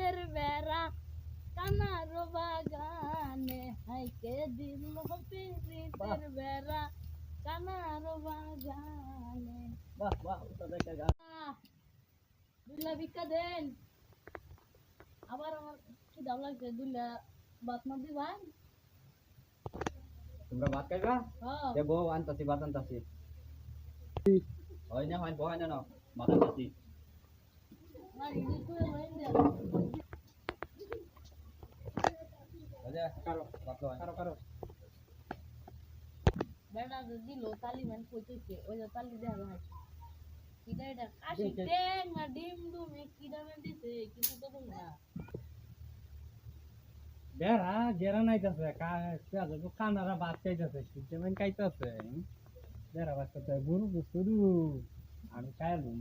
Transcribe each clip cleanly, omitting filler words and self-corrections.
রীতের বেড়া কানার বাগানে হাইকে দিল রীতের বেড়া কানার বাগানে। বাহ বাহ, ওটা দেখে গান। দুলা ভিক্ষা দেন। আবার আমার কি দাম লাগছে, দুলা ভাত না দিবাই? তোমরা ভাত খাইবা? হ্যাঁ দে বউ আনতাছি, ভাত আনতাছি। হয় না হয় বহাই না ভাত আনতাছি। না ইনি তো হইন দে। আচ্ছা কারো ভাত হয়। কারো বেড়া দিল তালি মান কইতেছে, ওই যে তালি দেয়া ভাই কিডা এটা কাশি টেং না ডিম ডুম কিডা মান দিছে কিছু তো বল না। বেড়া গেরা নাইতাছে কানারা ভাত খাইতেছে যেমন খাইতেছে বেড়া ভাত খাইতে গরু শুরু আমি খাইলাম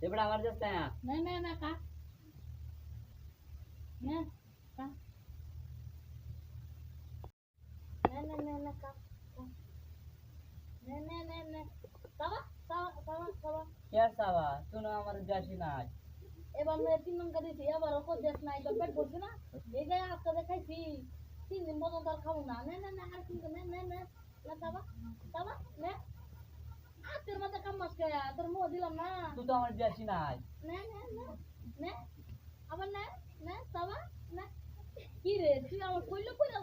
এবড়া আমার যাচ্ছে না। না না না কা না কা না না না না কা না না না না সাবা সাবা সাবা সাবা কে সাবা তুই আমার যাসি না। এবার মেয়ে 3 নং দিছি, এবার ওকে দেখ নাই তো পেট ভরছে না, এই যে আজকে দেখাইছি 3 দিন মতন তার খাবো না। না না না আর কিন্তু না না না না সাবা সাবা না তোর মাথা কাম মাস খায়া তোর মুখ দিলাম না। তুই তো আমার যাসি না। না না না না আবার না না সাবা না কি রে তুই আমার কইলো কইরা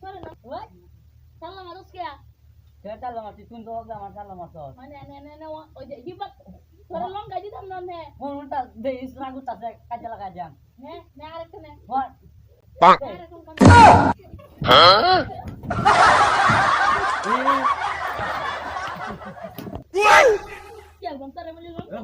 সরে না ওই সালাম আরস কে কে চাল আমার তুই তো আমার চাল আমার সব। মানে না না না ওই যে হিবাত তোর লঙ্কা দিতাম না নে ফোনটা দে ইসরাগু তাছে কাজে লাগা যান। হ্যাঁ না আরেকটা নে বল কি একদম তারে বলি লঙ্কা